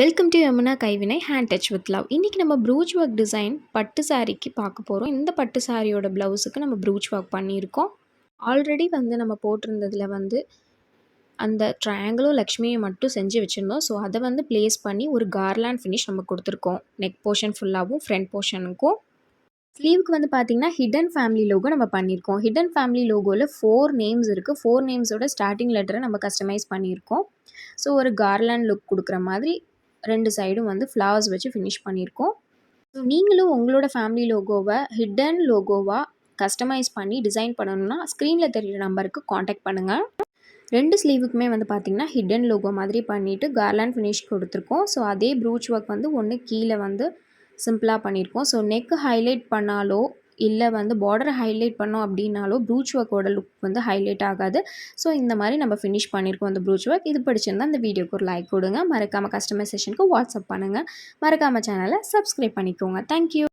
Welcome to Yamuna கைவினை hand touch with love. இன்றைக்கி நம்ம ப்ரூச் ஒர்க் டிசைன் பட்டு சாரீக்கு பார்க்க போகிறோம். இந்த பட்டு சாரியோட ப்ளவுஸுக்கு நம்ம ப்ரூச் ஒர்க் பண்ணியிருக்கோம். ஆல்ரெடி நம்ம போட்டிருந்ததில் அந்த ட்ரையாங்கிளும் லக்ஷ்மியை மட்டும் செஞ்சு வச்சுருந்தோம். ஸோ அதை ப்ளேஸ் பண்ணி ஒரு கார்லாண்ட் ஃபினிஷ் நம்ம கொடுத்துருக்கோம். நெக் போர்ஷன் ஃபுல்லாகவும் ஃப்ரண்ட் போர்ஷனுக்கும். ஸ்லீவுக்கு பார்த்திங்கன்னா ஹிடன் ஃபேமிலி லோகோ நம்ம பண்ணியிருக்கோம். ஹிடன் ஃபேமிலி லோகோவில் 4 நேம்ஸ் இருக்குது. 4 நேம்ஸோட ஸ்டார்டிங் லெட்டரை நம்ம கஸ்டமைஸ் பண்ணியிருக்கோம். ஸோ ஒரு கார்லாண்ட் லுக் கொடுக்குற மாதிரி 2 சைடும் ஃப்ளவர்ஸ் வச்சு ஃபினிஷ் பண்ணியிருக்கோம். ஸோ நீங்களும் உங்களோட ஃபேமிலி லோகோவை ஹிடன் லோகோவாக கஸ்டமைஸ் பண்ணி டிசைன் பண்ணணும்னா ஸ்க்ரீனில் தெரிகிற நம்பருக்கு காண்டாக்ட் பண்ணுங்கள். 2 ஸ்லீவுக்குமே பார்த்திங்கன்னா ஹிடன் லோகோ மாதிரி பண்ணிவிட்டு கார்லாண்ட் ஃபினிஷ் கொடுத்துருக்கோம். ஸோ அதே ப்ரூச் ஒர்க் ஒன்று கீழே சிம்பிளாக பண்ணியிருக்கோம். ஸோ நெக்கு ஹைலைட் பண்ணாலோ இல்லை பார்டரை ஹைலைட் பண்ணோம் அப்படின்னாலோ ப்ரூச் ஒர்க்கோட லுக் ஹைலைட் ஆகாது. ஸோ இந்த மாதிரி நம்ம ஃபினிஷ் பண்ணியிருக்கோம் அந்த ப்ரூச் ஒர்க். இது பிடிச்சிருந்தா அந்த வீடியோக்கு ஒரு லைக் கொடுங்க. மறக்காமல் கஸ்டமைசேஷனுக்கு வாட்ஸ்அப் பண்ணுங்கள். மறக்காமல் சேனலை சப்ஸ்கிரைப் பண்ணிக்கோங்க. தேங்க்யூ.